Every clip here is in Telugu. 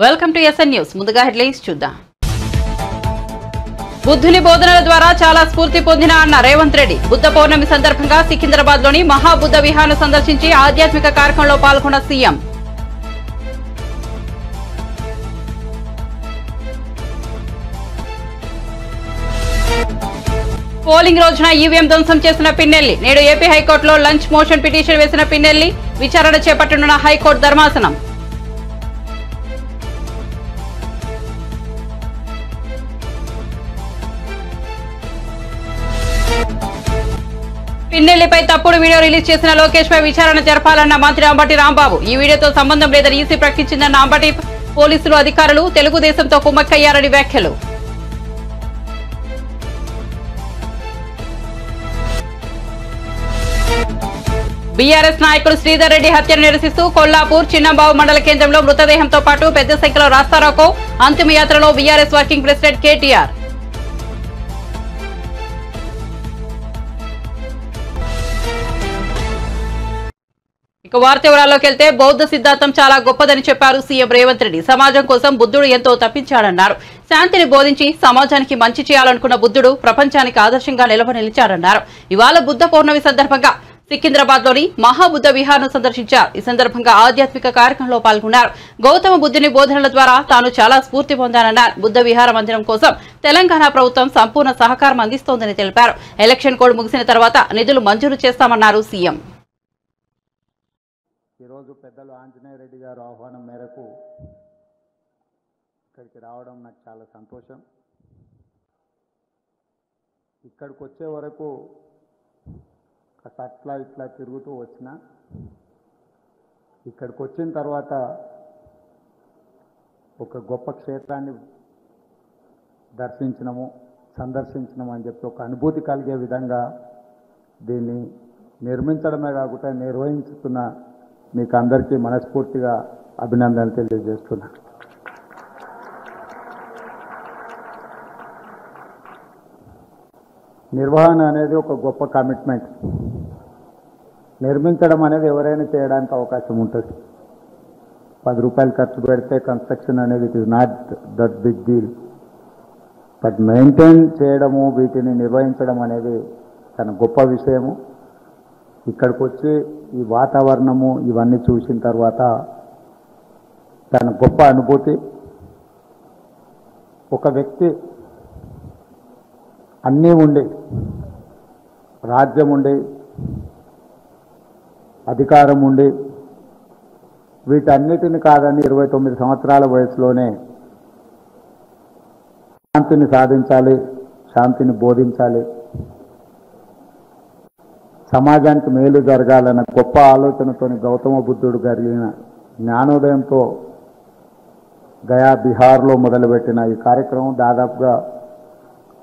Welcome to SN news. ముందుగా హెడ్లైన్స్ చూద్దాం. బుద్ధుని బోధనల ద్వారా చాలా స్ఫూర్తి పొందిన అన్న రేవంత్ రెడ్డి బుద్ధ పౌర్ణమి సందర్భంగా సికింద్రాబాద్ లోని మహాబుద్ధ విహార్ను సందర్శించి ఆధ్యాత్మిక కార్యక్రమంలో పాల్గొన్న సీఎం. పోలింగ్ రోజున ఈవీఎం ధ్వంసం చేసిన పిన్నెల్లి నేడు ఏపీ హైకోర్టులో లంచ్ మోషన్ పిటిషన్ వేసిన పిన్నెల్లి విచారణ చేపట్టనున్న హైకోర్టు ధర్మాసనం. పిన్నెల్లిపై తప్పుడు వీడియో రిలీజ్ చేసిన లోకేష్ పై విచారణ జరపాలన్న మంత్రి అంబటి రాంబాబు. ఈ వీడియోతో సంబంధం లేదని ఈసీ ప్రకటించిందన్న అంబటి. పోలీసులు అధికారులు తెలుగుదేశంతో కుమ్మక్కయ్యారని వ్యాఖ్యలు. బీఆర్ఎస్ నాయకుడు శ్రీధర్ రెడ్డి హత్యను నిరసిస్తూ కొల్లాపూర్ చిన్నంబావు మండల కేంద్రంలో మృతదేహంతో పాటు పెద్ద సంఖ్యలో రాస్తారోకో. అంతిమ యాత్రలో బీఆర్ఎస్ వర్కింగ్ ప్రెసిడెంట్ కేటీఆర్. ఇక వార్త వివరాల్లోకి వెళ్తే బౌద్ధ సిద్ధాంతం చాలా గొప్పదని చెప్పారు సీఎం రేవంత్ రెడ్డి. సమాజం కోసం బుద్ధుడు ఎంతో తప్పించాడన్నారు. శాంతిని బోధించి సమాజానికి మంచి చేయాలనుకున్న బుద్ధుడు ప్రపంచానికి ఆదర్శంగా నిలిచారన్నారు. ఇవాళ బుద్ధ పౌర్ణమి సందర్భంగా సికింద్రాబాద్ లోని మహాబుద్ధ విహార్ను సందర్శించారు. ఈ సందర్భంగా ఆధ్యాత్మిక కార్యక్రమంలో పాల్గొన్నారు. గౌతమ బుద్ధుని బోధనల ద్వారా తాను చాలా స్ఫూర్తి పొందానన్నారు. బుద్ధ విహార మందిరం కోసం తెలంగాణ ప్రభుత్వం సంపూర్ణ సహకారం అందిస్తోందని తెలిపారు. ఎలక్షన్ కోడ్ ముగిసిన తర్వాత నిధులు మంజూరు చేస్తామన్నారు సీఎం. ఈరోజు పెద్దలు ఆంజనేయ రెడ్డి గారు ఆహ్వానం మేరకు ఇక్కడికి రావడం నాకు చాలా సంతోషం. ఇక్కడికి వచ్చే వరకు అట్లా ఇట్లా తిరుగుతూ వచ్చిన ఇక్కడికి వచ్చిన తర్వాత ఒక గొప్ప క్షేత్రాన్ని సందర్శించినము అని చెప్పి ఒక అనుభూతి కలిగే విధంగా దీన్ని నిర్మించడమే కాకుండా నిర్వహించుతున్న మీకు అందరికీ మనస్ఫూర్తిగా అభినందనలు తెలియజేస్తున్నా. నిర్వహణ అనేది ఒక గొప్ప కమిట్మెంట్. నిర్మించడం అనేది ఎవరైనా చేయడానికి అవకాశం ఉంటుంది. 10 రూపాయలు ఖర్చు పెడితే కన్స్ట్రక్షన్ అనేది it is not that big deal. But maintain చేయడము, వీటిని నిర్వహించడం అనేది చాలా గొప్ప విషయము. ఇక్కడికి వచ్చి ఈ వాతావరణము ఇవన్నీ చూసిన తర్వాత తన గొప్ప అనుభూతి. ఒక వ్యక్తి అన్నీ ఉండి, రాజ్యం ఉండి, అధికారం ఉండి, వీటన్నిటిని కాదని 29 సంవత్సరాల వయసులోనే శాంతిని సాధించాలి, శాంతిని బోధించాలి, సమాజానికి మేలు జరగాలన్న గొప్ప ఆలోచనతో గౌతమ బుద్ధుడు కలిగిన జ్ఞానోదయంతో గయా బిహార్లో మొదలుపెట్టిన ఈ కార్యక్రమం దాదాపుగా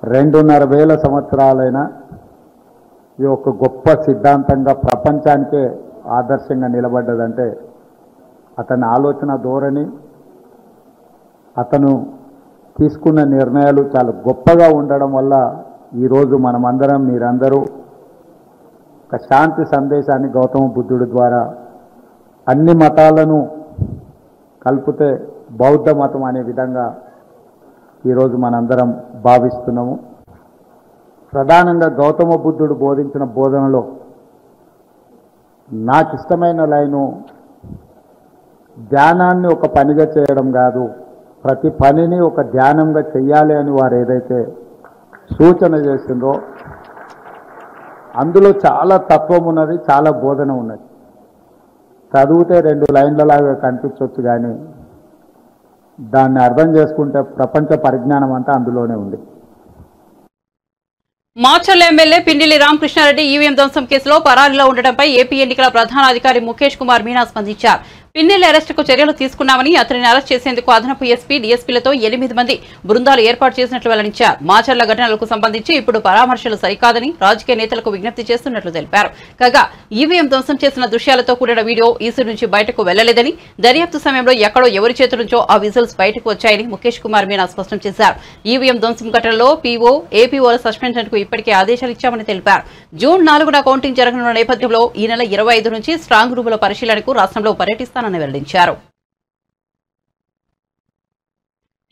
2,500 సంవత్సరాలైన ఈ ఒక గొప్ప సిద్ధాంతంగా ప్రపంచానికే ఆదర్శంగా నిలబడ్డదంటే అతని ఆలోచన ధోరణి, అతను తీసుకున్న నిర్ణయాలు చాలా గొప్పగా ఉండడం వల్ల ఈరోజు మనమందరం, మీరందరూ ఒక శాంతి సందేశాన్ని గౌతమ బుద్ధుడి ద్వారా అన్ని మతాలను కలిపితే బౌద్ధ మతం అనే విధంగా ఈరోజు మనందరం భావిస్తున్నాము. ప్రధానంగా గౌతమ బుద్ధుడు బోధించిన బోధనలో నాకు ఇష్టమైన లైను, ధ్యానాన్ని ఒక పనిగా చేయడం కాదు, ప్రతి పనిని ఒక ధ్యానంగా చెయ్యాలి అని వారు ఏదైతే సూచన చేసిందో అందులో చాలా తత్వం ఉన్నది, చాలా బోధన ఉన్నది. చదివితే 2 లైన్లలాగా కనిపించవచ్చు, కానీ దాన్ని అర్థం చేసుకుంటే ప్రపంచ పరిజ్ఞానం అంతా అందులోనే ఉంది. మాచర్ల ఎమ్మెల్యే పిన్నెల్లి రామకృష్ణారెడ్డి ఈవీఎం ధ్వంసం కేసులో పరారీలో ఉండడంపై ఏపీ ఎన్నికల ప్రధాన అధికారి ముఖేష్ కుమార్ మీనా స్పందించారు. పిన్నెల్లి అరెస్టుకు చర్యలు తీసుకున్నామని, అతనిని అరెస్ట్ చేసేందుకు అదనపు ఎస్పీ, డీఎస్పీలతో 8 మంది బృందాలు ఏర్పాటు చేసినట్లు వెల్లడించారు. మాచర్ల ఘటనలకు సంబంధించి ఇప్పుడు పరామర్శలు సరికాదని రాజకీయ నేతలకు విజ్ఞప్తి చేస్తున్నట్లు తెలిపారు. కాగా ఈవీఎం ధ్వంసం చేసిన దృశ్యాలతో కూడిన వీడియో ఈసీ నుంచి బయటకు వెళ్లలేదని, దర్యాప్తు సమయంలో ఎక్కడో ఎవరి చేతి నుంచో ఆ విజువల్స్ బయటకు వచ్చాయని ముఖేష్ కుమార్ మీనా స్పష్టం చేశారు. ఈవీఎం ధ్వంసం ఘటనలో పీఓ, ఏపీఓల సస్పెన్షన్ కు ఇప్పటికే ఆదేశాలు ఇచ్చామని తెలిపారు. జూన్ 4న కౌంటింగ్ జరగనున్న నేపథ్యంలో ఈ నెల 25 నుంచి స్ట్రాంగ్ రూముల పరిశీలనకు రాష్ట్రంలో పర్యటిస్తానని వెల్లడించారు.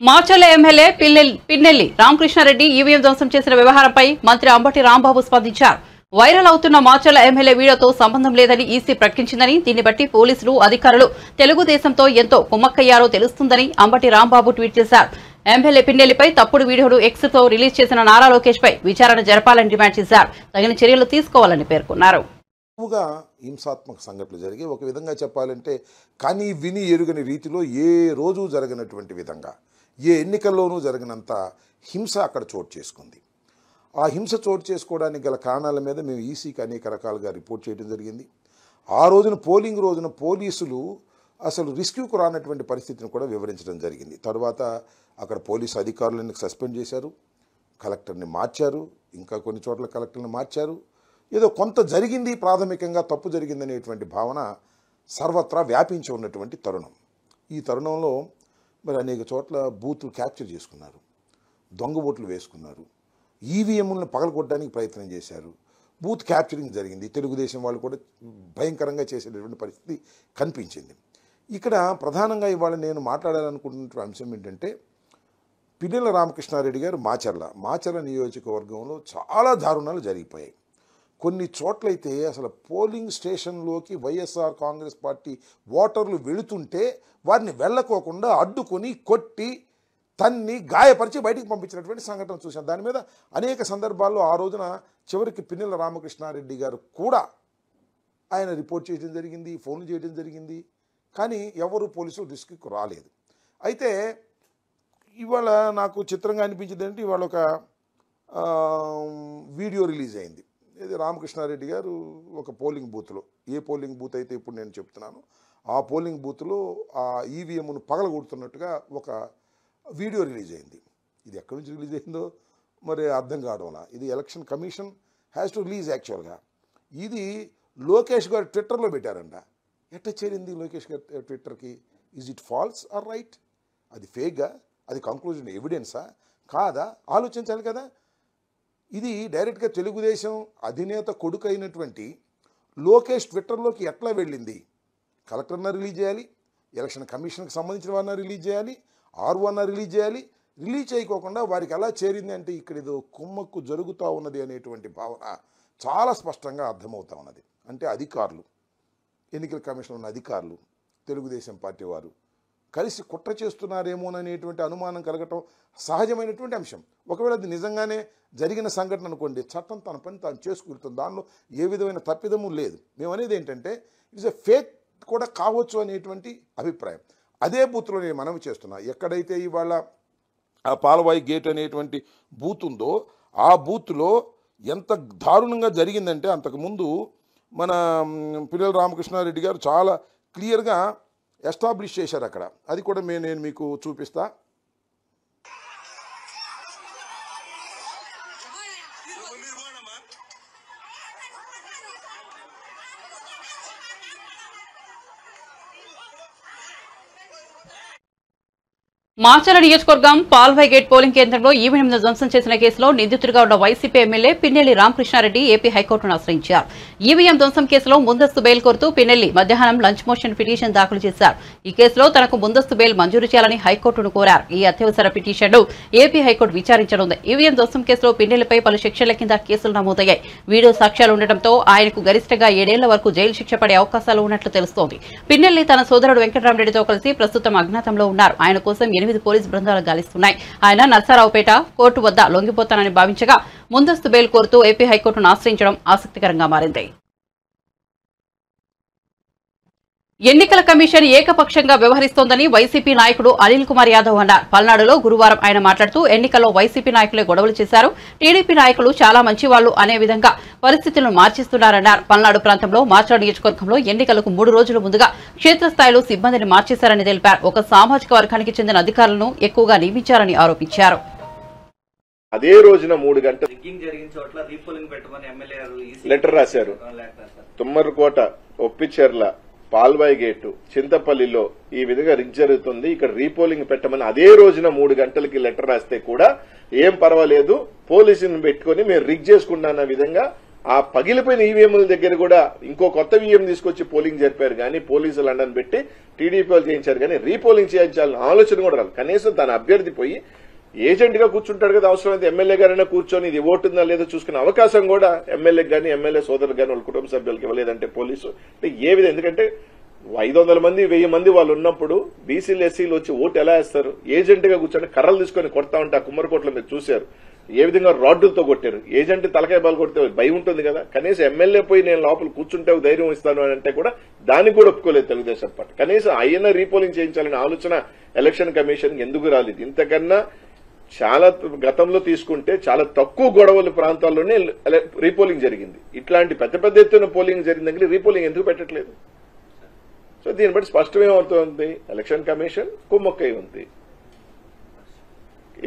మాచర్ల ఎమ్మెల్యే పిన్నెల్లి రామకృష్ణారెడ్డి ఈవీఎం ధ్వంసం చేసిన వ్యవహారంపై మంత్రి అంబటి రాంబాబు స్పందించారు. వైరల్ అవుతున్న మాచర్ల ఎమ్మెల్యే వీడియోతో సంబంధం లేదని ఈసీ ప్రకటించిందని, దీన్ని బట్టి పోలీసులు అధికారులు తెలుగుదేశంతో ఎంతో కుమ్మక్కయ్యారో తెలుస్తుందని అంబటి రాంబాబు ట్వీట్ చేశారు. ఎమ్మెల్యే పిన్నెల్లిపై తప్పుడు వీడియోను ఎక్స్ తో రిలీజ్ చేసిన నారా లోకేష్ పై విచారణ జరపాలని డిమాండ్ చేశారు. తగిన చర్యలు తీసుకోవాలని పేర్కొన్నారు. హింసాత్మక సంఘటనలు జరిగి ఒక విధంగా చెప్పాలంటే కానీ విని ఎరుగని రీతిలో ఏ రోజు జరగనటువంటి విధంగా ఏ ఎన్నికల్లోనూ జరిగినంత హింస అక్కడ చోటు చేసుకుంది. ఆ హింస చోటు చేసుకోవడానికి గల కారణాల మీద మేము ఈసీకి అనేక రకాలుగా రిపోర్ట్ చేయడం జరిగింది. ఆ రోజున పోలింగ్ రోజున పోలీసులు అసలు రిస్క్యూకు రానటువంటి పరిస్థితిని కూడా వివరించడం జరిగింది. తర్వాత అక్కడ పోలీసు అధికారులను సస్పెండ్ చేశారు, కలెక్టర్ని మార్చారు, ఇంకా కొన్ని చోట్ల కలెక్టర్ని మార్చారు. ఏదో కొంత జరిగింది, ప్రాథమికంగా తప్పు జరిగిందనేటువంటి భావన సర్వత్రా వ్యాపించి ఉన్నటువంటి తరుణం. ఈ తరుణంలో మరి అనేక చోట్ల బూతులు క్యాప్చర్ చేసుకున్నారు, దొంగ ఓట్లు వేసుకున్నారు, ఈవీఎంలను పగలగొట్టడానికి ప్రయత్నం చేశారు, బూత్ క్యాప్చరింగ్ జరిగింది. తెలుగుదేశం వాళ్ళు కూడా భయంకరంగా చేసేటటువంటి పరిస్థితి కనిపించింది. ఇక్కడ ప్రధానంగా ఇవాళ నేను మాట్లాడాలనుకుంటున్న అంశం ఏంటంటే పిన్నెల రామకృష్ణారెడ్డి గారు మాచర్ల నియోజకవర్గంలో చాలా దారుణాలు జరిగిపోయాయి. కొన్ని చోట్లయితే అసలు పోలింగ్ స్టేషన్లోకి వైఎస్ఆర్ కాంగ్రెస్ పార్టీ ఓటర్లు వెళుతుంటే వారిని వెళ్ళకోకుండా అడ్డుకొని కొట్టి తన్ని గాయపరిచి బయటికి పంపించినటువంటి సంఘటన చూశాం. దాని మీద అనేక సందర్భాల్లో ఆ రోజున చివరికి పిన్నెల రామకృష్ణారెడ్డి గారు కూడా ఆయన రిపోర్ట్ చేయడం జరిగింది, ఫోన్లు చేయడం జరిగింది. కానీ ఎవరు పోలీసులు రిస్క్కి రాలేదు. అయితే ఇవాళ నాకు చిత్రంగా అనిపించింది అంటే ఇవాళ ఒక వీడియో రిలీజ్ అయింది. ఇది రామకృష్ణారెడ్డి గారు ఒక పోలింగ్ బూత్లో, ఏ పోలింగ్ బూత్ అయితే ఇప్పుడు నేను చెప్తున్నాను ఆ పోలింగ్ బూత్లో ఆ ఈవీఎంను పగలగొడుతున్నట్టుగా ఒక వీడియో రిలీజ్ అయింది. ఇది ఎక్కడి నుంచి రిలీజ్ అయిందో మరి అర్థం కావడంలా. ఇది election commission has to release. యాక్చువల్గా ఇది లోకేష్ గారు ట్విట్టర్లో పెట్టారంట. ఎట్లా చేరింది లోకేష్ గారు ట్విట్టర్కి? Is it false or right? అది ఫేక్గా? అది కంక్లూజన్ ఎవిడెన్సా కాదా? ఆలోచించాలి కదా. ఇది డైరెక్ట్గా తెలుగుదేశం అధినేత కొడుకు అయినటువంటి లోకేష్ ట్విట్టర్లోకి ఎట్లా వెళ్ళింది? కలెక్టర్న రిలీజ్ చేయాలి, ఎలక్షన్ కమిషన్కి సంబంధించిన వారిని రిలీజ్ చేయాలి, ఆర్ఓన రిలీజ్ చేయాలి. రిలీజ్ చేయకోకుండా వారికి ఎలా చేరింది అంటే ఇక్కడ ఏదో కుమ్మక్కు జరుగుతూ ఉన్నది అనేటువంటి భావన చాలా స్పష్టంగా అర్థమవుతా ఉన్నది. అంటే అధికారులు, ఎన్నికల కమిషన్ ఉన్న అధికారులు, తెలుగుదేశం పార్టీ వారు కలిసి కుట్ర చేస్తున్నారేమోననేటువంటి అనుమానం కలగటం సహజమైనటువంటి అంశం. ఒకవేళ అది నిజంగానే జరిగిన సంఘటన అనుకోండి, చట్టం తన పని తాను చేసుకుంటుంది, దానిలో ఏ విధమైన తప్పిదము లేదు. మేము అనేది ఏంటంటే ఇట్స్ ఎ ఫేక్ కూడా కావచ్చు అనేటువంటి అభిప్రాయం. అదే బూత్లో నేను మనవి చేస్తున్నా, ఎక్కడైతే ఇవాళ ఆ పాలవాయి గేట్ అనేటువంటి బూత్ ఉందో ఆ బూత్లో ఎంత దారుణంగా జరిగిందంటే అంతకుముందు మన పిన్నెల రామకృష్ణారెడ్డి గారు చాలా క్లియర్గా ఎస్టాబ్లిష్ చేశారు అక్కడ. అది కూడా నేను మీకు చూపిస్తా. మాచర్ల నియోజకవర్గం పాల్వాయి గేట్ పోలింగ్ కేంద్రంలో ఈవీఎంను ధ్వంసం చేసిన కేసులో నిందితుడిగా ఉన్న వైసీపీ ఎమ్మెల్యే పిన్నెల్లి రామకృష్ణారెడ్డి ఏపీ హైకోర్టును ఆశ్రయించారు. ఈవీఎం ధ్వంసం కేసులో ముందస్తు బెయిల్ కోరుతూ పిన్నెల్లి మధ్యాహ్నం లంచ్ మోషన్ పిటిషన్ దాఖలు చేశారు. ఈ కేసులో తనకు ముందస్తు బెయిల్ మంజూరు చేయాలని హైకోర్టును కోరారు. ఈ అత్యవసర పిటిషన్ను ఏపీ హైకోర్టు విచారించనుంది. ఈవీఎం ధ్వంసం కేసులో పిన్నెల్లిపై పలు సెక్షన్ల కింద కేసులు నమోదయ్యాయి. వీడియో సాక్ష్యాలు ఉండటంతో ఆయనకు గరిష్టంగా 7 ఏళ్ల వరకు జైలు శిక్ష పడే అవకాశాలు ఉన్నట్లు తెలుస్తోంది. పిన్నెల్లి తన సోదరుడు వెంకటరామరెడ్డితో కలిసి ప్రస్తుతం అజ్ఞాతంలో ఉన్నారు. ఆయన కోసం 8 పోలీసు బృందాలు గాలిస్తున్నాయి. ఆయన నర్సారావుపేట కోర్టు వద్ద లొంగిపోతానని భావించగా ముందస్తు బెయిల్ కోరుతూ ఏపీ హైకోర్టును ఆశ్రయించడం ఆసక్తికరంగా మారింది. ఎన్నికల కమిషన్ ఏకపక్షంగా వ్యవహరిస్తోందని వైసీపీ నాయకుడు అనిల్ కుమార్ యాదవ్ అన్నారు. పల్నాడులో గురువారం ఆయన మాట్లాడుతూ ఎన్నికల్లో వైసీపీ నాయకులే గొడవలు చేశారు, టీడీపీ నాయకులు చాలా మంచివాళ్లు అనే విధంగా పరిస్థితులను మార్చిస్తున్నారన్నారు. పల్నాడు ప్రాంతంలో మాచర్ల నియోజకవర్గంలో ఎన్నికలకు 3 రోజుల ముందుగా క్షేత్రస్థాయిలో సిబ్బందిని మార్చేశారని తెలిపారు. ఒక సామాజిక వర్గానికి చెందిన అధికారులను ఎక్కువగా నియమించారని ఆరోపించారు. అదే రోజున 3 గంటలు లెటర్ రాశారు. తుమ్మరకోట, ఒప్పిచెర్ల, పాల్వాయి గేటు, చింతపల్లిలో ఈ విధంగా రిగ్ జరుగుతుంది, ఇక్కడ రీపోలింగ్ పెట్టమని అదే రోజున 3 గంటలకి లెటర్ రాస్తే కూడా ఏం పర్వాలేదు, పోలీసులను పెట్టుకుని మేము రిగ్ చేసుకున్నా విధంగా ఆ పగిలిపోయిన ఈవీఎంల దగ్గర కూడా ఇంకో కొత్త ఈవీఎం తీసుకొచ్చి పోలింగ్ జరిపారు కానీ పోలీసులు అండని పెట్టి టీడీపీ వాళ్ళు చేయించారు కానీ రీపోలింగ్ చేయించాలని ఆలోచన కూడా రాదు. కనీసం తన అభ్యర్థి పోయి ఏజెంట్ గా కూర్చుంటాడు కదా, అవసరమైతే ఎమ్మెల్యే గారైనా కూర్చొని ఇది ఓటుందా లేదో చూసుకునే అవకాశం కూడా ఎమ్మెల్యేకి కానీ ఎమ్మెల్యే సోదరులు కానీ వాళ్ళ కుటుంబ సభ్యులకి ఇవ్వలేదంటే పోలీసు ఏ విధంగా, ఎందుకంటే 500 మంది 1000 మంది వాళ్ళు ఉన్నప్పుడు బీసీలు ఎస్సీలు వచ్చి ఓటు ఎలా వేస్తారు? ఏజెంట్ గా కూర్చొని కర్రలు తీసుకొని కొడతా ఉంటే ఆ కుమ్మరికోట్లో మీరు చూశారు ఏ విధంగా రాడ్డులతో కొట్టారు. ఏజెంట్ తలకాయ బాలు కొడితే భయం ఉంటుంది కదా, కనీసం ఎమ్మెల్యే పోయి నేను లోపల కూర్చుంటే ధైర్యం ఇస్తాను అని అంటే కూడా దానికి కూడా ఒప్పుకోలేదు తెలుగుదేశం పార్టీ. కనీసం అయినా రీపోలింగ్ చేయించాలనే ఆలోచన ఎలక్షన్ కమిషన్ ఎందుకు రాలేదు? ఇంతకన్నా చాలా గతంలో తీసుకుంటే చాలా తక్కువ గొడవల ప్రాంతాల్లోనే రీపోలింగ్ జరిగింది. ఇట్లాంటి పెద్ద పెద్ద ఎత్తున పోలింగ్ జరిగిన దగ్గర రీపోలింగ్ ఎందుకు పెట్టట్లేదు? సో దీన్ని బట్టి స్పష్టమేమవుతుంది, ఎలక్షన్ కమిషన్ కుమ్మక్కై ఉంది,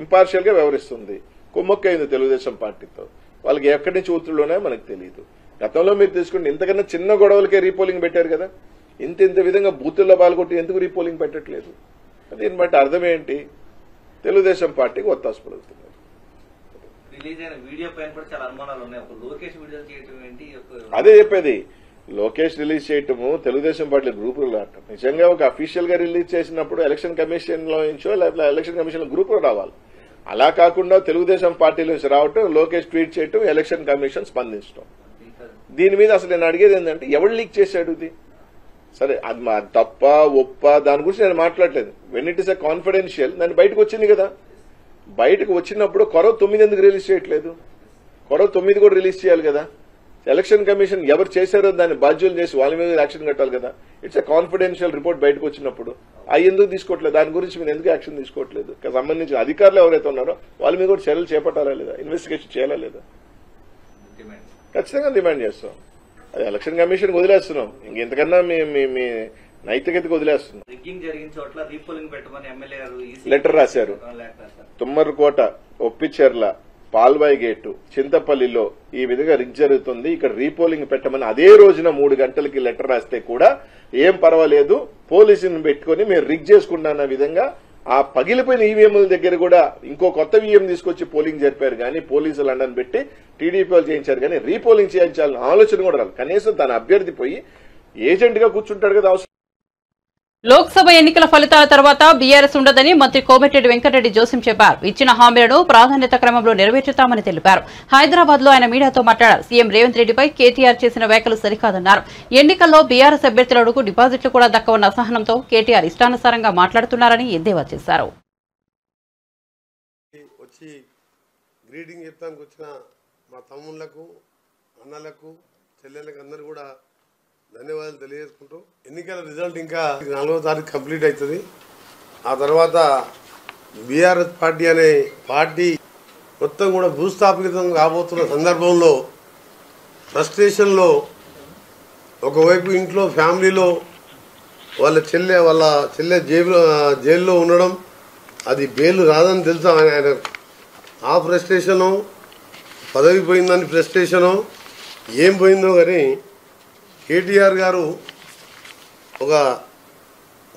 ఇంపార్షియల్ గా వ్యవహరిస్తుంది, కుమ్మక్కైంది తెలుగుదేశం పార్టీతో. వాళ్ళకి ఎక్కడి నుంచి ఒత్తిడిలోనే మనకు తెలియదు. గతంలో మీరు తీసుకుంటే ఇంతకన్నా చిన్న గొడవలకే రీపోలింగ్ పెట్టారు కదా, ఇంత విధంగా బూతుల్లో పాల్గొట్టి ఎందుకు రీపోలింగ్ పెట్టట్లేదు? దీన్ని బట్టి అర్థం ఏంటి? తెలుగుదేశం పార్టీకి ఒత్తాసు పడుతున్నారు. అదే చెప్పేది, లోకేష్ రిలీజ్ చేయటము తెలుగుదేశం పార్టీ గ్రూపులు ఆడటం. నిజంగా ఒక అఫీషియల్ గా రిలీజ్ చేసినప్పుడు ఎలక్షన్ కమిషన్ లో నుంచో లేకపోతే ఎలక్షన్ కమిషన్ గ్రూపులో రావాలి. అలా కాకుండా తెలుగుదేశం పార్టీలో నుంచి రావటం, లోకేష్ ట్వీట్ చేయటం, ఎలక్షన్ కమిషన్ స్పందించడం. దీని మీద అసలు నేను అడిగేది ఏంటంటే ఎవరు లీక్ చేశాడు ఇది? సరే అది మా తప్ప ఒప్ప దాని గురించి నేను మాట్లాడలేదు. When it is a confidential దాన్ని బయటకు వచ్చింది కదా, బయటకు వచ్చినప్పుడు కొరవ 9 ఎందుకు రిలీజ్ చేయట్లేదు? కొరవ 9 కూడా రిలీజ్ చేయాలి కదా. ఎలక్షన్ కమిషన్ ఎవరు చేశారో దాన్ని బాధ్యులు చేసి వాళ్ళ మీద యాక్షన్ కట్టాలి కదా. ఇట్స్ ఎ కాన్ఫిడెన్షియల్ రిపోర్ట్ బయటకు వచ్చినప్పుడు అవి ఎందుకు తీసుకోవట్లేదు? దాని గురించి మీరు ఎందుకు యాక్షన్ తీసుకోవట్లేదు? సంబంధించిన అధికారులు ఎవరైతే ఉన్నారో వాళ్ళ మీద కూడా చర్యలు చేపట్టాలా లేదా, ఇన్వెస్టిగేషన్ చేయాలా లేదా? ఖచ్చితంగా డిమాండ్ చేస్తాం. అది ఎలక్షన్ కమిషన్ వదిలేస్తున్నాం, ఇంకెంతకన్నా మీ నైతికతకు వదిలేస్తున్నాం. లెటర్ రాశారు. తుమ్మరకోట, ఒప్పిచెర్ల, పాల్వాయి గేటు, చింతపల్లిలో ఈ విధంగా రిగ్ జరుగుతుంది, ఇక్కడ రీపోలింగ్ పెట్టమని అదే రోజున 3 గంటలకి లెటర్ రాస్తే కూడా ఏం పర్వాలేదు, పోలీసుని పెట్టుకుని మీరు రిగ్ చేసుకుంటున్న విధంగా ఆ పగిలిపోయిన ఈవీఎంల దగ్గర కూడా ఇంకో కొత్త ఈవీఎం తీసుకొచ్చి పోలింగ్ జరిపారు కానీ పోలీసులు అండని పెట్టి టీడీపీ వాళ్ళు చేయించారు కానీ రీపోలింగ్ చేయించాలని ఆలోచన కూడా రాదు. కనీసం తన అభ్యర్థి పోయి ఏజెంట్ గా కూర్చుంటాడు కదా. లోక్సభ ఎన్నికల ఫలితాల తర్వాత బీఆర్ఎస్ ఉండదని మంత్రి కోమటిరెడ్డి వెంకటరెడ్డి జోసిం చెప్పారు. ఇచ్చిన హామీలను ప్రాధాన్యత క్రమంలో నెరవేర్చుతామని తెలిపారు. హైదరాబాద్ లో ఆయన మీడియాతో మాట్లాడారు. సీఎం రేవంత్ రెడ్డిపై కేటీఆర్ చేసిన వ్యాఖ్యలు సరికాదన్నారు. ఎన్నికల్లో బీఆర్ఎస్ అభ్యర్థులకు డిపాజిట్లు కూడా దక్కవన్న అసహనంతో కేటీఆర్ ఇష్టానుసారంగా మాట్లాడుతున్నారని ఎద్దేవా చేశారు. మా తమ్ముళ్లకు, అన్నలకు, చెల్లెళ్ళకి అందరూ కూడా ధన్యవాదాలు తెలియజేసుకుంటూ, ఎన్నికల రిజల్ట్ ఇంకా 4వ తారీఖు కంప్లీట్ అవుతుంది. ఆ తర్వాత బీఆర్ఎస్ పార్టీ అనే పార్టీ మొత్తం కూడా భూస్థాపితం కాబోతున్న సందర్భంలో ఫ్రస్ట్రేషన్లో ఒకవైపు ఇంట్లో ఫ్యామిలీలో వాళ్ళ చెల్లె జైల్లో ఉండడం, అది బెయిల్ రాదని తెలుసా ఆయన, ఆ ఫ్రస్ట్రేషను, పదవి పోయిందని ఫ్రస్ట్రేషను, ఏం పోయిందో కానీ కేటీఆర్ గారు ఒక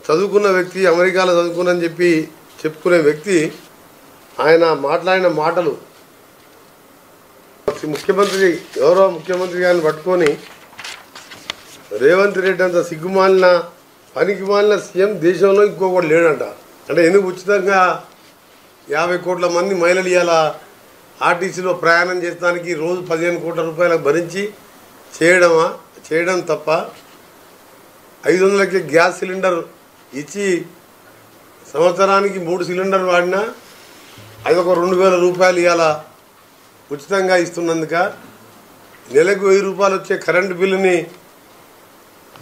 చదువుకున్న వ్యక్తి, అమెరికాలో చదువుకున్నని చెప్పుకునే వ్యక్తి, ఆయన మాట్లాడిన మాటలు ముఖ్యమంత్రి, గౌరవ ముఖ్యమంత్రి గారిని పట్టుకొని రేవంత్ రెడ్డి అంత సిగ్గుమాలిన పనికిమాలిన సీఎం దేశంలో ఇంకొకటి లేడంట. అంటే ఎందుకు ఉచితంగా 50 కోట్ల మంది మహిళలు ఇవాళ ఆర్టీసీలో ప్రయాణం చేసడానికి రోజు 15 కోట్ల రూపాయలకు భరించి చేయడం తప్ప 500కి గ్యాస్ సిలిండర్ ఇచ్చి సంవత్సరానికి 3 సిలిండర్ వాడినా అది ఒక 2000 రూపాయలు ఇవాళ ఉచితంగా ఇస్తున్నందుక, నెలకు 1000 రూపాయలు వచ్చే కరెంటు బిల్లుని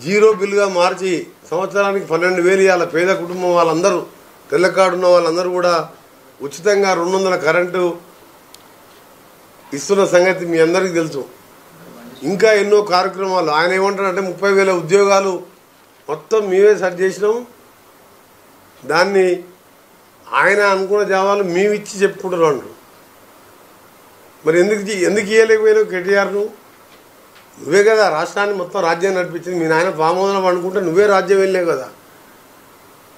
0 బిల్లుగా మార్చి సంవత్సరానికి 12,000 ఇవాళ పేద కుటుంబం వాళ్ళందరూ, తెల్లకాడున్న వాళ్ళందరూ కూడా ఉచితంగా 200 కరెంటు ఇస్తున్న సంగతి మీ అందరికీ తెలుసు. ఇంకా ఎన్నో కార్యక్రమాలు. ఆయన ఏమంటారంటే 30,000 ఉద్యోగాలు మొత్తం మేమే సెట్ చేసినాం, దాన్ని ఆయన అనుకున్న జవాబులు మేము ఇచ్చి చెప్పుకుంటున్నాం అంటారు. మరి ఎందుకు ఇవ్వలేకపోయినావు కేటీఆర్ను? నువ్వే కదా రాష్ట్రాన్ని మొత్తం రాజ్యాన్ని నడిపించింది. మీ నాయన పామోదనం అనుకుంటే నువ్వే రాజ్యం వెళ్ళలేవు కదా.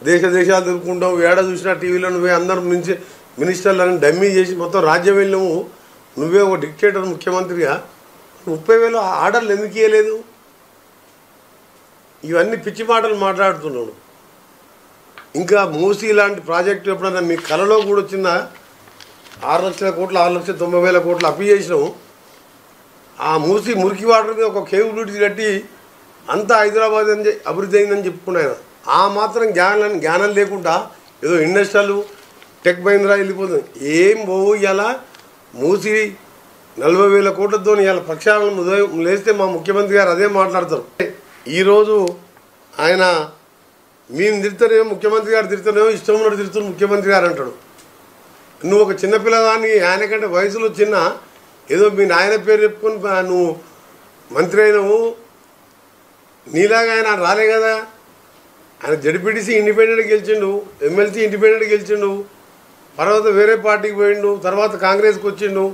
దేశాలు తిరుగుకుంటావు, ఏడ చూసినా టీవీలో నువ్వే అందరూ మినిస్టర్లను డమ్మీ చేసి మొత్తం రాజ్యం వెళ్ళాము. నువ్వే ఒక డిక్టేటర్ ముఖ్యమంత్రిగా 30,000 ఆర్డర్లు ఎందుకు ఇవ్వలేదు? ఇవన్నీ పిచ్చి మాటలు మాట్లాడుతున్నాడు. ఇంకా మూసీ లాంటి ప్రాజెక్టు ఎప్పుడన్నా మీ కళలో కూడా వచ్చిందా? 6 లక్షల కోట్లు 6,90,000 కోట్లు అప్పు చేసినాము. ఆ మూసీ మురికి వాటర్ మీద ఒక కేబుల్ బ్రిడ్జ్ కట్టి అంతా హైదరాబాద్ అని అభివృద్ధి అయిందని చెప్పుకున్నాను. ఆ మాత్రం జ్ఞానం లేకుండా ఏదో ఇండస్ట్రియల్ టెక్ మహీంద్రా వెళ్ళిపోతుంది. ఏం పోవు. ఇలా మూసి 40,000 కోట్లతో ఇవాళ ప్రక్షాళన ఉదయం లేస్తే మా ముఖ్యమంత్రి గారు అదే మాట్లాడతారు. ఈరోజు ఆయన మేము తిడతానేమో, ముఖ్యమంత్రి గారు తిడతానేమో, ఇష్టం ఉన్నట్టు తిడుతున్న ముఖ్యమంత్రి గారు అంటాడు. నువ్వు ఒక చిన్నపిల్లదాన్ని, ఆయనకంటే వయసులో చిన్న, ఏదో మీ నాయన పేరు చెప్పుకొని నువ్వు మంత్రి అయినవు. నీలాగా ఆయన రాలే కదా. ఆయన జడ్పీటీసీ ఇండిపెండెంట్గా గెలిచిండు, ఎమ్మెల్సీ ఇండిపెండెంట్గా గెలిచిండు, తర్వాత వేరే పార్టీకి పోయిండు, తర్వాత కాంగ్రెస్కి వచ్చిండు,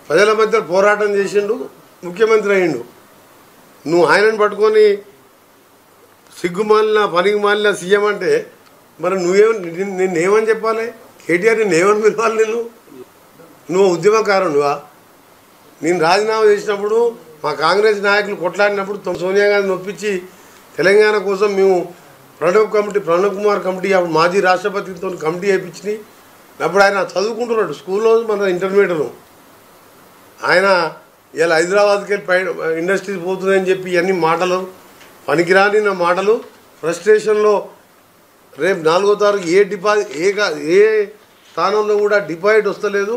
ప్రజల మధ్య పోరాటం చేసిండు, ముఖ్యమంత్రి అయ్యిండు. నువ్వు ఆయనను పట్టుకొని సిగ్గుమాలిన పనికి మాలిన సీఎం అంటే మరి నిన్నేమని చెప్పాలి? కేటీఆర్ నిన్నేమని పిలవాలి? నువ్వు ఉద్యమకారుడువా? నేను రాజీనామా చేసినప్పుడు మా కాంగ్రెస్ నాయకులు కొట్లాడినప్పుడు సోనియా గాంధీని ఒప్పించి తెలంగాణ కోసం మేము ప్రణబ్ కుమార్ కమిటీ, అప్పుడు మాజీ రాష్ట్రపతితో కమిటీ వేయించి అప్పుడు ఆయన చదువుకుంటున్నాడు స్కూల్లో, మన ఇంటర్మీడియట్. ఆయన ఇలా హైదరాబాద్కి వెళ్ళి ఇండస్ట్రీస్ పోతున్నాయని చెప్పి ఇవన్నీ మాటలు, పనికిరాని నా మాటలు. ఫ్రస్ట్రేషన్లో రేపు 4వ తారీఖు ఏ స్థానంలో కూడా డిపాజిట్ వస్తలేదు.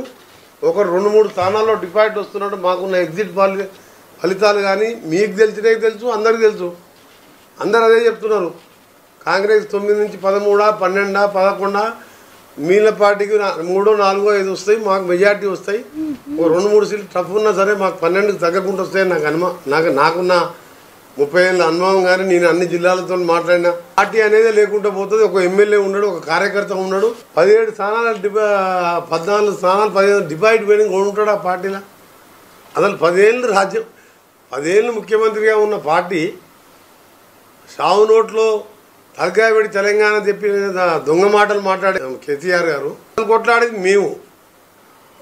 ఒక 2-3 స్థానాల్లో డిపాజిట్ వస్తున్నాడు. మాకున్న ఎగ్జిట్ ఫలితాలు కానీ మీకు తెలిసినవి తెలుసు, అందరికీ తెలుసు. అందరు అదే చెప్తున్నారు. కాంగ్రెస్ 9 నుంచి 13, 12, 11, మీళ్ళ పార్టీకి 3, 4, 5 వస్తాయి. మాకు మెజార్టీ వస్తాయి. ఓ 2-3 సీట్లు టఫ్ ఉన్నా సరే మాకు 12కి తగ్గకుండా వస్తాయి. నాకున్న 30 ఏళ్ళ అనుభవం కానీ నేను అన్ని జిల్లాలతో మాట్లాడిన పార్టీ అనేది లేకుండా పోతుంది. ఒక ఎమ్మెల్యే ఉన్నాడు, ఒక కార్యకర్త ఉన్నాడు. 17 స్థానాలు 14 స్థానాలు 15 డిపాజిట్ పోయిన ఉంటాడు ఆ పార్టీలో. అసలు 10 ఏళ్ళు రాజ్యం, 10 ఏళ్ళు ముఖ్యమంత్రిగా ఉన్న పార్టీ సావు నోట్లో తలకాయ పెట్టి తెలంగాణ చెప్పి దొంగ మాటలు మాట్లాడే కేసీఆర్ గారు. కొట్లాడేది మేము,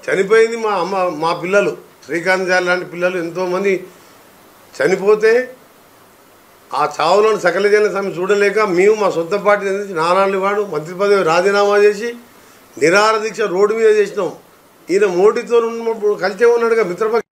చనిపోయింది మా అమ్మ, మా పిల్లలు, శ్రీకాంత్ గారు లాంటి పిల్లలు ఎంతోమంది చనిపోతే ఆ చావులను సకల జన సమ్మె చూడలేక మేము మా సొంత పార్టీ నుంచి నానాళ్ళు వాడు మంత్రి పదవి రాజీనామా చేసి నిరాహార దీక్ష రోడ్డు మీద చేసినాం. ఈయన మోడీతో కలిసే ఉన్నాడుగా మిత్రపక్ష.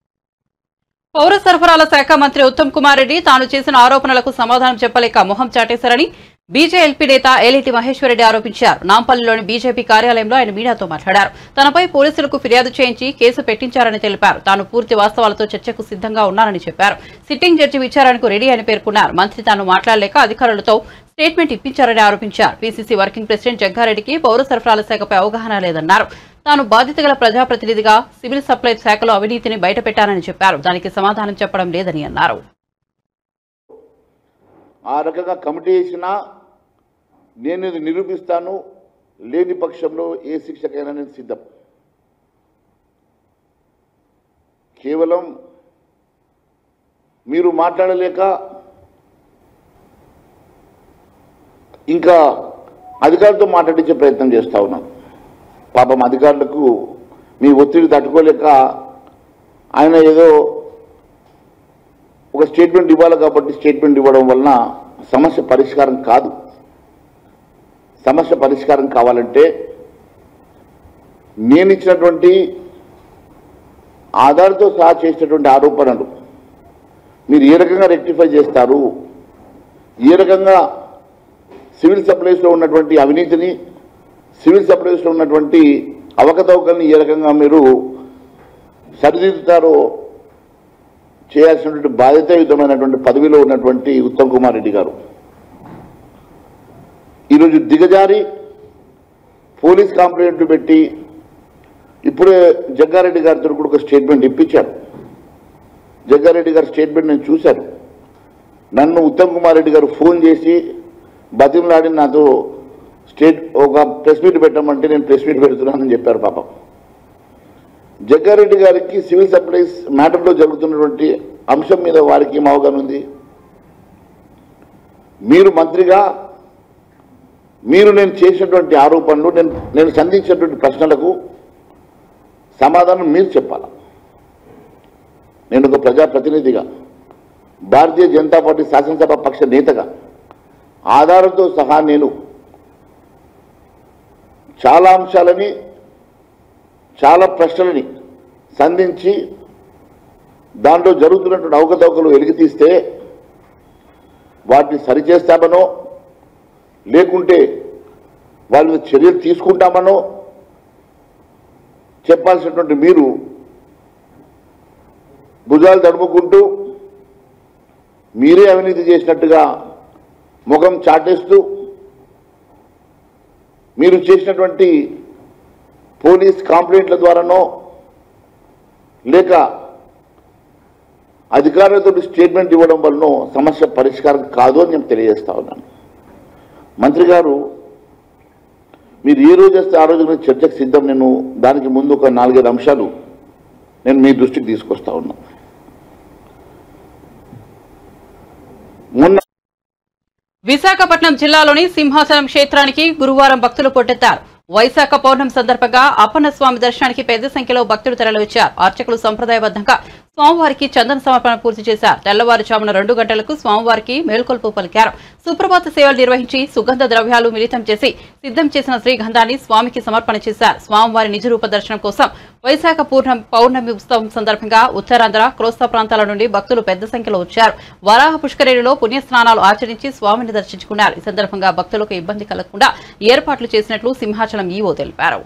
పౌర సరఫరాల శాఖ మంత్రి ఉత్తమ్ కుమార్ రెడ్డి తాను చేసిన ఆరోపణలకు సమాధానం చెప్పలేక మొహం చాటేశారని బీజేఎల్పీ నేత ఏలేటి మహేశ్వరరెడ్డి ఆరోపించారు. నాంపల్లిలోని బీజేపీ కార్యాలయంలో ఆయన మీడియాతో మాట్లాడారు. తనపై పోలీసులకు ఫిర్యాదు చేయించి కేసు పెట్టించారని తెలిపారు. తాను పూర్తి వాస్తవాలతో చర్చకు సిద్ధంగా ఉన్నానని చెప్పారు. సిట్టింగ్ జడ్జి విచారణకు రెడీ అని పేర్కొన్నారు. మంత్రి తాను మాట్లాడలేక అధికారులతో స్టేట్మెంట్ ఇప్పించారని ఆరోపించారు. పీసీసీ వర్కింగ్ ప్రెసిడెంట్ జగ్గారెడ్డికి పౌర సరఫరాల శాఖపై అవగాహన లేదన్నారు. తాను బాధ్యత గల ప్రజాప్రతినిధిగా సివిల్ సప్లై శాఖలో అవినీతిని బయటపెట్టానని చెప్పారు. దానికి సమాధానం చెప్పడం లేదని అన్నారు. ఆ రకంగా కమిటీ వేసినా నేను ఇది నిరూపిస్తాను, లేని పక్షంలో ఏ శిక్షకైనా నేను సిద్ధం. కేవలం మీరు మాట్లాడలేక ఇంకా అధికారులతో మాట్లాడించే ప్రయత్నం చేస్తా ఉన్నాం. పాపం అధికారులకు మీ ఒత్తిడి తట్టుకోలేక ఆయన ఏదో ఒక స్టేట్మెంట్ ఇవ్వాలి కాబట్టి స్టేట్మెంట్ ఇవ్వడం వలన సమస్య పరిష్కారం కాదు. సమస్య పరిష్కారం కావాలంటే నేను ఇచ్చినటువంటి ఆధార్తో సహా చేసినటువంటి ఆరోపణలు మీరు ఏ రకంగా రెక్టిఫై చేస్తారు, ఏ రకంగా సివిల్ సప్లైస్లో ఉన్నటువంటి అవినీతిని, సివిల్ సప్లైస్లో ఉన్నటువంటి అవకతవకల్ని ఏ రకంగా మీరు సరిదిద్దుతారో చేయాల్సినటువంటి బాధ్యతాయుతమైనటువంటి పదవిలో ఉన్నటువంటి ఉత్తమ్ కుమార్ రెడ్డి గారు ఈరోజు దిగజారి పోలీస్ కంప్లైంట్లు పెట్టి ఇప్పుడే జగ్గారెడ్డి గారితో కూడా ఒక స్టేట్మెంట్ ఇప్పించారు. జగ్గారెడ్డి గారి స్టేట్మెంట్ నేను చూశాను. నన్ను ఉత్తమ్ కుమార్ రెడ్డి గారు ఫోన్ చేసి బతిమలాడి నాతో ఒక ప్రెస్ మీట్ పెట్టమంటే నేను ప్రెస్ మీట్ పెడుతున్నానని చెప్పారు. పాపం జగ్గారెడ్డి గారికి సివిల్ సప్లైస్ మ్యాటర్లో జరుగుతున్నటువంటి అంశం మీద వారికి ఏం అవగాహన ఉంది? మీరు మంత్రిగా మీరు నేను చేసినటువంటి ఆరోపణలు, నేను సంధించినటువంటి ప్రశ్నలకు సమాధానం మీరు చెప్పాలి. నేను ఒక ప్రజాప్రతినిధిగా, భారతీయ జనతా పార్టీ శాసనసభ పక్ష నేతగా ఆధారంతో సహా నేను చాలా అంశాలని, చాలా ప్రశ్నలని సంధించి దాంట్లో జరుగుతున్నటువంటి అవకతవకలు వెలికితీస్తే వాటిని సరిచేస్తామనో లేకుంటే వాళ్ళ మీద చర్యలు తీసుకుంటామనో చెప్పాల్సినటువంటి మీరు భుజాలు తడుముకుంటూ మీరే అవినీతి చేసినట్టుగా ముఖం చాటేస్తూ మీరు చేసినటువంటి పోలీస్ కంప్లైంట్ల ద్వారానో లేక అధికారులతో స్టేట్మెంట్ ఇవ్వడం వలన సమస్య పరిష్కారం కాదు అని నేను తెలియజేస్తా ఉన్నాను. మంత్రి గారు, మీరు ఏ రోజు వస్తే ఆ రోజు మీద చర్చకు సిద్ధం. నేను దానికి ముందు ఒక 4-5 అంశాలు నేను మీ దృష్టికి తీసుకొస్తా ఉన్నాను. మొన్న విశాఖపట్నం జిల్లాలోని సింహాచలం క్షేత్రానికి గురువారం భక్తులు పోటెత్తారు. వైశాఖ పౌర్ణమి సందర్భంగా అప్పన్న స్వామి దర్శనానికి పెద్ద సంఖ్యలో భక్తులు తరలివచ్చారు. అర్చకులు సంప్రదాయబద్ధంగా స్వామివారికి చందన సమర్పణ పూర్తి చేశారు. తెల్లవారుజామున 2 గంటలకు స్వామివారికి మేల్కొల్పు పలికారు. సుప్రభాత సేవలు నిర్వహించి సుగంధ ద్రవ్యాలు మిళితం చేసి సిద్ధం చేసిన శ్రీగంధాన్ని స్వామికి సమర్పణ చేశారు. స్వామివారి నిజరూప దర్శనం కోసం వైశాఖ పౌర్ణమి ఉత్సవం సందర్భంగా ఉత్తరాంధ్ర, కోస్తా ప్రాంతాల నుండి భక్తులు పెద్ద సంఖ్యలో వచ్చారు. వరాహ పుష్కరిణిలో పుణ్యస్నానాలు ఆచరించి స్వామిని దర్శించుకున్నారు. ఈ సందర్భంగా భక్తులకు ఇబ్బంది కలగకుండా ఏర్పాట్లు చేసినట్లు సింహాచలం ఈవో తెలిపారు.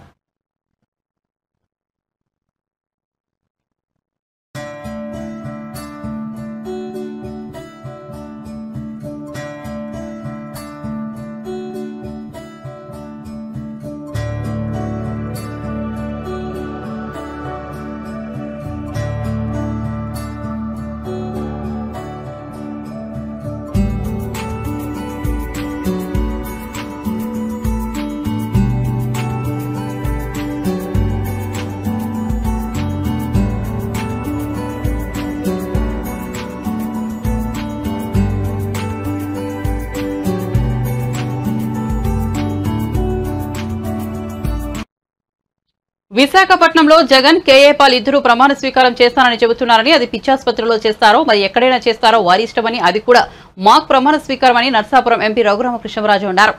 విశాఖపట్నంలో జగన్, కేఏ పాల్ ఇద్దరు ప్రమాణ స్వీకారం చేస్తానని చెబుతున్నారని, అది పిచ్చాసుపత్రిలో చేస్తారో మరి ఎక్కడైనా చేస్తారో వారి ఇష్టమని, అది కూడా మాక్ ప్రమాణ స్వీకారం అని నర్సాపురం ఎంపీ రఘురామకృష్ణరాజు అన్నారు.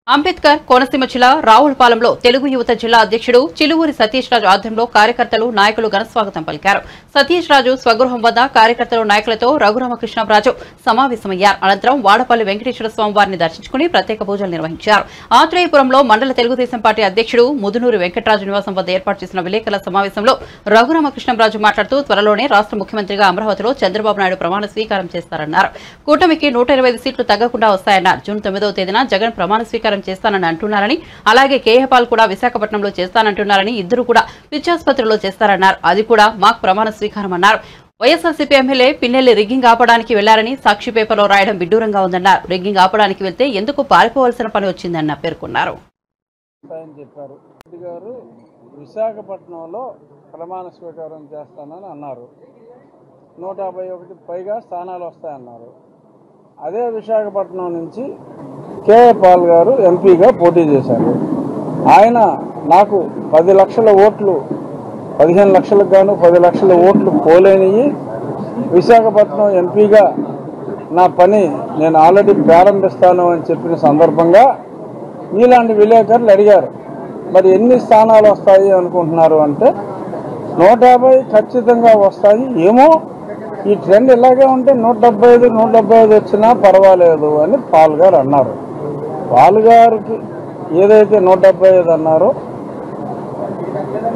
అంబేద్కర్ కోనసీమ జిల్లా రావులపాలెంలో తెలుగు యువత జిల్లా అధ్యక్షుడు చిలువూరి సతీష్ రాజు ఆధ్వర్యంలో కార్యకర్తలు, నాయకులు ఘనస్వాగతం పలికారు. సతీష్ రాజు స్వగృహం వద్ద కార్యకర్తలు, నాయకులతో రఘురామకృష్ణరాజు సమావేశమయ్యారు. అనంతరం వాడపల్లి వెంకటేశ్వర స్వామి వారిని దర్శించుకుని ప్రత్యేక పూజలు నిర్వహించారు. ఆత్రేయపురంలో మండల తెలుగుదేశం పార్టీ అధ్యక్షుడు ముదునూరి వెంకటరాజు నివాసం వద్ద ఏర్పాటు చేసిన విలేకరుల సమావేశంలో రఘురామకృష్ణరాజు మాట్లాడుతూ త్వరలోనే రాష్ట్ర ముఖ్యమంత్రిగా అమరావతిలో చంద్రబాబు నాయుడు ప్రమాణ స్వీకారం చేస్తారన్నారు. కూటమికి 125 సీట్లు తగ్గకుండా వస్తాయన్నారు. జూన్ 9వ తేదీన జగన్ ప్రమాణ స్వీకారం చేస్తానని అంటున్నారని, అలాగే కేఏ పాల్ కూడా విశాఖపట్నంలో చేస్తానంటున్నారని, ఇద్దరు కూడా పిచ్చాసుపత్రిలో చేస్తారన్నారు. అది కూడా మాకు ప్రమాణ స్వీకారం అన్నారు. వైఎస్ఆర్సీపీ ఎమ్మెల్యే పిన్నెల్లి రిగ్గింగ్ ఆపడానికి వెళ్లారని సాక్షి పేపర్లో రాయడం విడ్డూరంగా ఉందన్నారు. రిగ్గింగ్ ఆపడానికి వెళ్తే ఎందుకు పారిపోవాల్సిన పని వచ్చిందన్న పేర్కొన్నారు. విశాఖపట్నంలో ప్రమాణ స్వీకారం చేస్తానని అన్నారు. 151 పైగా స్థానాలు వస్తాయన్నారు. అదే విశాఖపట్నం నుంచి కేఏ పాల్ గారు ఎంపీగా పోటీ చేశారు. ఆయన నాకు 10 లక్షల ఓట్లు, 15 లక్షలకు గాను 10 లక్షల ఓట్లు పోలేనివి. విశాఖపట్నం ఎంపీగా నా పని నేను ఆల్రెడీ ప్రారంభిస్తాను అని చెప్పిన సందర్భంగా మీలాంటి విలేకరులు అడిగారు, మరి ఎన్ని స్థానాలు వస్తాయి అనుకుంటున్నారు అంటే 150 ఖచ్చితంగా వస్తాయి. ఏమో ఈ ట్రెండ్ ఇలాగే ఉంటే 175 వచ్చినా పర్వాలేదు అని పాల్ గారు అన్నారు. పాల్ గారికి ఏదైతే 175 అన్నారో,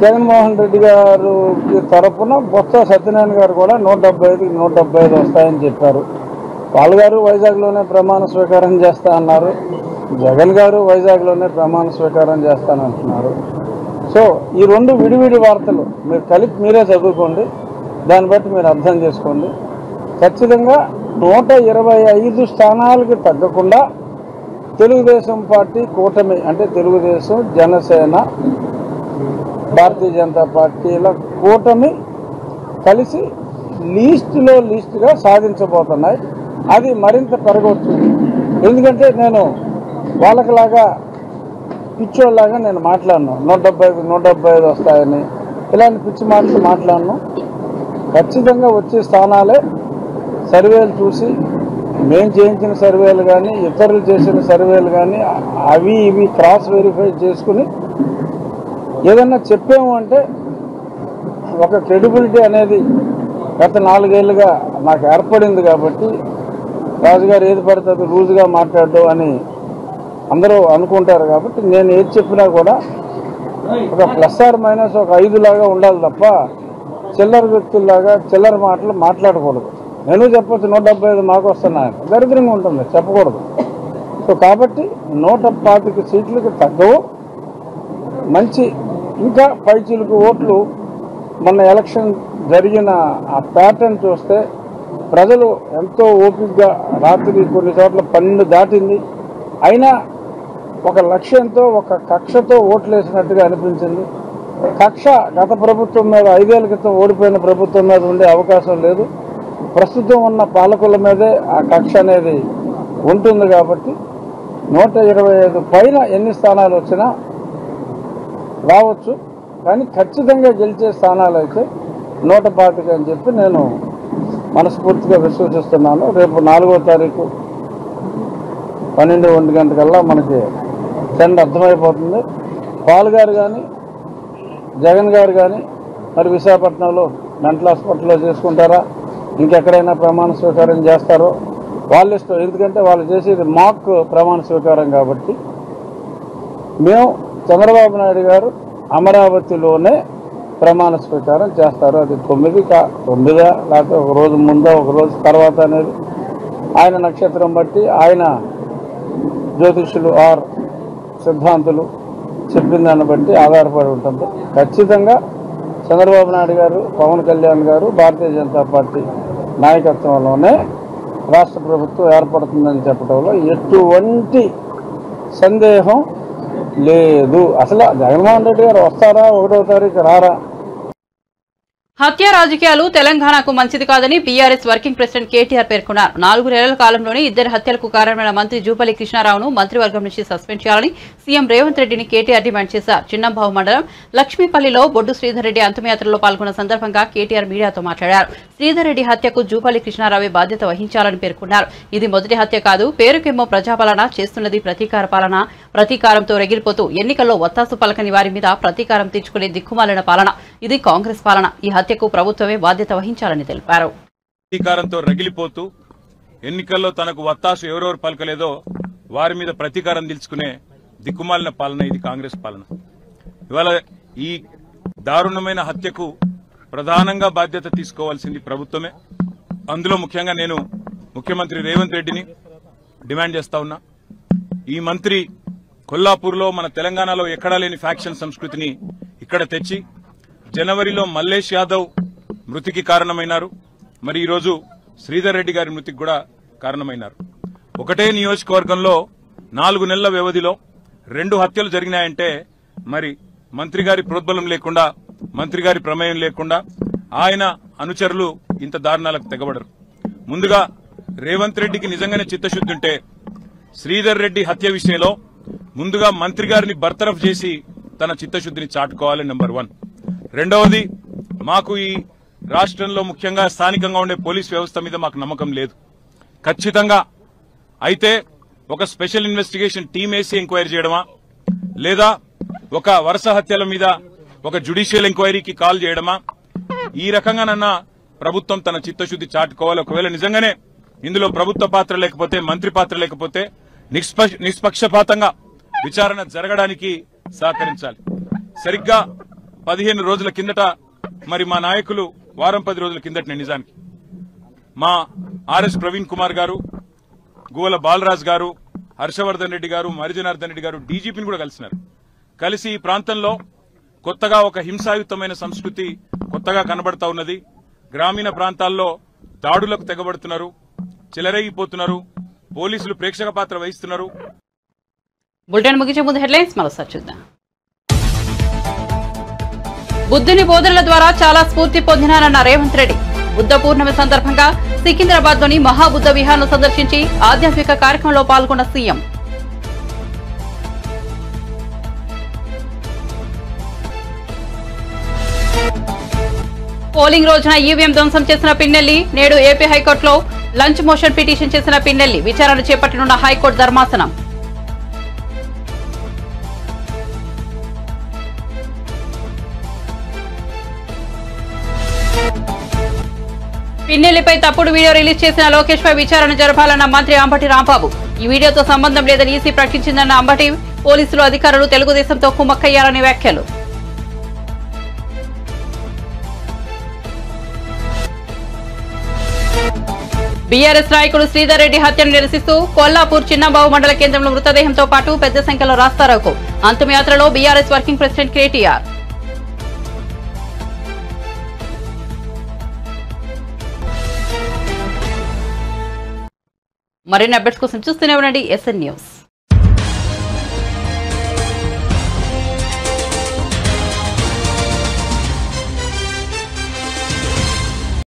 జగన్మోహన్ రెడ్డి గారికి తరఫున బొత్స సత్యనారాయణ గారు కూడా 175 వస్తాయని చెప్పారు. పాల్ గారు వైజాగ్లోనే ప్రమాణ స్వీకారం చేస్తా అన్నారు. జగన్ గారు వైజాగ్లోనే ప్రమాణ స్వీకారం చేస్తానంటున్నారు. సో ఈ రెండు విడివిడి వార్తలు మీరు కలిపి మీరే చదువుకోండి, దాన్ని బట్టి మీరు అర్థం చేసుకోండి. ఖచ్చితంగా 125 స్థానాలకి తగ్గకుండా తెలుగుదేశం పార్టీ కూటమి అంటే తెలుగుదేశం, జనసేన, భారతీయ జనతా పార్టీల కూటమి కలిసి లీస్టుగా సాధించబోతున్నాయి. అది మరింత పెరగవచ్చు. ఎందుకంటే నేను వాళ్ళకిలాగా పిచ్చోళ్ళలాగా నేను మాట్లాడను. 175 వస్తాయని ఇలాంటి పిచ్చి మాటలు మాట్లాడను. ఖచ్చితంగా వచ్చే స్థానాలే సర్వేలు చూసి మేము చేయించిన సర్వేలు కానీ ఇతరులు చేసిన సర్వేలు కానీ అవి ఇవి క్రాస్ వెరిఫై చేసుకుని ఏదన్నా చెప్పాము అంటే ఒక క్రెడిబిలిటీ అనేది గత 4 ఏళ్లుగా నాకు ఏర్పడింది. కాబట్టి రాజుగారు ఏది పడుతుంది లూజుగా మాట్లాడడం అని అందరూ అనుకుంటారు. కాబట్టి నేను ఏది చెప్పినా కూడా ఒక ప్లస్ ఆర్ మైనస్ ఒక 5 లాగా ఉండాలి తప్ప చిల్లర వ్యక్తుల్లాగా చిల్లర మాటలు మాట్లాడకూడదు. నేను చెప్పొచ్చు 175 మాకు వస్తున్నాయని, దరిద్రంగా ఉంటుంది, చెప్పకూడదు. సో కాబట్టి 125 సీట్లకు తగ్గవు. మంచి ఇంకా పైచీలకు ఓట్లు మొన్న ఎలక్షన్ జరిగిన ఆ ప్యాటర్న్ చూస్తే ప్రజలు ఎంతో ఓపికగా రాత్రి కొన్ని చోట్ల 12 దాటింది, అయినా ఒక లక్ష్యంతో ఒక కక్షతో ఓట్లు వేసినట్టుగా అనిపించింది. కక్ష గత ప్రభుత్వం మీద 5 ఏళ్ల క్రితం ఓడిపోయిన ప్రభుత్వం మీద ఉండే అవకాశం లేదు. ప్రస్తుతం ఉన్న పాలకుల మీదే ఆ కక్ష అనేది ఉంటుంది. కాబట్టి 125 పైన ఎన్ని స్థానాలు వచ్చినా రావచ్చు, కానీ ఖచ్చితంగా గెలిచే స్థానాలు అయితే 125 అని చెప్పి నేను మనస్ఫూర్తిగా విశ్వసిస్తున్నాను. రేపు 4వ తారీఖు 12-1 గంటకల్లా మనకి ట్రెండ్ అర్థమైపోతుంది. పాల్ గారు కానీ జగన్ గారు కానీ మరి విశాఖపట్నంలో మెంటల్ హాస్పిటల్లో చేసుకుంటారా, ఇంకెక్కడైనా ప్రమాణ స్వీకారం చేస్తారో వాళ్ళ ఇష్టం. ఎందుకంటే వాళ్ళు చేసేది మాక్ ప్రమాణ స్వీకారం. కాబట్టి మేము చంద్రబాబు నాయుడు గారు అమరావతిలోనే ప్రమాణ స్వీకారం చేస్తారు. అది 9 లేకపోతే ఒక రోజు ముందో ఒక రోజు తర్వాత అనేది ఆయన నక్షత్రం బట్టి ఆయన జ్యోతిష్యులు ఆర్ సిద్ధాంతులు చెప్పిన దాన్ని బట్టి ఆధారపడి ఉంటుంది. ఖచ్చితంగా చంద్రబాబు నాయుడు గారు, పవన్ కళ్యాణ్ గారు, భారతీయ జనతా పార్టీ నాయకత్వంలోనే రాష్ట్ర ప్రభుత్వం ఏర్పడుతుందని చెప్పడంలో ఎటువంటి సందేహం లేదు. అసలు జగన్మోహన్ రెడ్డి గారు వస్తారా, 1వ తారీఖు రారా? హత్య రాజకీయాలు తెలంగాణకు మంచిది కాదని బీఆర్ఎస్ వర్కింగ్ ప్రెసిడెంట్ కేటీఆర్ పేర్కొన్నారు. 4 నెలల కాలంలోనే 2 హత్యలకు కారణమైన మంత్రి జూపల్లి కృష్ణారావును మంత్రివర్గం నుంచి సస్పెండ్ చేయాలని సీఎం రేవంత్ రెడ్డిని కేటీఆర్ డిమాండ్ చేశారు. చిన్నంబావు మండలం లక్ష్మీపల్లిలో బొడ్డు శ్రీధర్ రెడ్డి అంతిమయాత్రలో పాల్గొన్న సందర్భంగా కేటీఆర్ మీడియాతో మాట్లాడారు. శ్రీధర్ రెడ్డి హత్యకు జూపల్లి కృష్ణారావే బాధ్యత వహించాలని పేర్కొన్నారు. ఇది మొదటి హత్య కాదు, పేరుకేమో ప్రజాపాలన, చేస్తున్నది ప్రతీకార పాలన. ప్రతీకారంతో రగిలిపోతూ ఎన్నికల్లో ఒత్తాసు పలకని వారి మీద ప్రతీకారం తీర్చుకునే దిక్కుమాలిన పాలన. ఇది కాంగ్రెస్ పాలన. ఈ హత్యకు ప్రభుత్వమే బాధ్యత వహించాలని తెలిపారు. ప్రతీకారంతో రగిలిపోతూ ఎన్నికల్లో తనకు వత్తాసు ఎవరెవరు పలకలేదో వారి మీద ప్రతీకారం తీర్చుకునే దిక్కుమాలిన పాలన ఇది కాంగ్రెస్ పాలన. ఇవాళ ఈ దారుణమైన హత్యకు ప్రధానంగా బాధ్యత తీసుకోవాల్సింది ప్రభుత్వమే. అందులో ముఖ్యంగా నేను ముఖ్యమంత్రి రేవంత్ రెడ్డిని డిమాండ్ చేస్తా ఉన్నా. ఈ మంత్రి కొల్లాపూర్లో మన తెలంగాణలో ఎక్కడా లేని ఫ్యాక్షన్ సంస్కృతిని ఇక్కడ తెచ్చి జనవరిలో మల్లేష్ యాదవ్ మృతికి కారణమైనారు. మరి ఈరోజు శ్రీధర్ రెడ్డి గారి మృతికి కూడా కారణమైనారు. ఒకటే నియోజకవర్గంలో 4 నెలల వ్యవధిలో 2 హత్యలు జరిగినాయంటే మరి మంత్రి గారి ప్రోద్బలం లేకుండా, మంత్రి గారి ప్రమేయం లేకుండా ఆయన అనుచరులు ఇంత దారుణాలకు తెగబడరు. ముందుగా రేవంత్ రెడ్డికి నిజంగానే చిత్తశుద్ధి ఉంటే శ్రీధర్ రెడ్డి హత్య విషయంలో ముందుగా మంత్రి గారిని బర్తరఫ్ చేసి తన చిత్తశుద్ధిని చాటుకోవాలి. నెంబర్ 1. రెండవది, మాకు ఈ రాష్ట్రంలో ముఖ్యంగా స్థానికంగా ఉండే పోలీస్ వ్యవస్థ మీద మాకు నమ్మకం లేదు. ఖచ్చితంగా అయితే ఒక స్పెషల్ ఇన్వెస్టిగేషన్ టీం వేసి ఎంక్వైరీ చేయడమా, లేదా ఒక వరుస హత్యల మీద ఒక జ్యుడిషియల్ ఎంక్వైరీకి కాల్ చేయడమా, ఈ రకంగానన్నా ప్రభుత్వం తన చిత్తశుద్ధి చాటుకోవాలి. ఒకవేళ నిజంగానే ఇందులో ప్రభుత్వ పాత్ర లేకపోతే, మంత్రి పాత్ర లేకపోతే నిష్పక్షపాతంగా విచారణ జరగడానికి సహకరించాలి. సరిగ్గా 15 రోజుల కిందట మరి మా నాయకులు వారం 10 రోజుల కిందట నిజానికి మా ఆర్ఎస్ ప్రవీణ్ కుమార్ గారు, గువ్వల బాలరాజ్ గారు, హర్షవర్ధన్ రెడ్డి గారు, మరిజనార్దన్ రెడ్డి గారు డీజీపీని కూడా కలిసినారు. కలిసి ఈ ప్రాంతంలో కొత్తగా ఒక హింసాయుతమైన సంస్కృతి కొత్తగా కనబడతా ఉన్నది. గ్రామీణ ప్రాంతాల్లో దాడులకు తెగబడుతున్నారు, చెలరేగిపోతున్నారు, పోలీసులు ప్రేక్షక పాత్ర వహిస్తున్నారు. బులెటిన్ ముగించే ముందు హెడ్లైన్స్ మరోసారి చూద్దాం. బుద్ధుని బోధనల ద్వారా చాలా స్ఫూర్తి పొందినారన్న రేవంత్ రెడ్డి. బుద్ధ పూర్ణిమ సందర్భంగా సికింద్రాబాద్ లోని మహాబుద్ధ విహార్ను సందర్శించి ఆధ్యాత్మిక కార్యక్రమంలో పాల్గొన్న సీఎం. పోలింగ్ రోజున ఈవీఎం ధ్వంసం చేసిన పిన్నెల్లి నేడు ఏపీ హైకోర్టులో లంచ్ మోషన్ పిటిషన్ చేసిన పిన్నెల్లి విచారణ చేపట్టనున్న హైకోర్టు ధర్మాసనం. పిన్నెల్లిపై తప్పుడు వీడియో రిలీజ్ చేసిన లోకేష్ పై విచారణ జరపాలన్న మంత్రి అంబటి రాంబాబు. ఈ వీడియోతో సంబంధం లేదని ఈసీ ప్రకటించిందన్న అంబటి, పోలీసులు అధికారులు తెలుగుదేశంతో కుమ్మక్కయ్యారని వ్యాఖ్యలు. బీఆర్ఎస్ నాయకుడు శ్రీధర్ రెడ్డి హత్యను నిరసిస్తూ కొల్లాపూర్ చిన్నబాబు మండల కేంద్రంలో మృతదేహంతో పాటు పెద్ద సంఖ్యలో రాస్తారోకో. అంతిమయాత్రలో బీఆర్ఎస్ వర్కింగ్ ప్రెసిడెంట్ కేటీఆర్. మరిన్ని అప్డేట్స్ కోసం చూస్తూనే ఉండండి SN న్యూస్.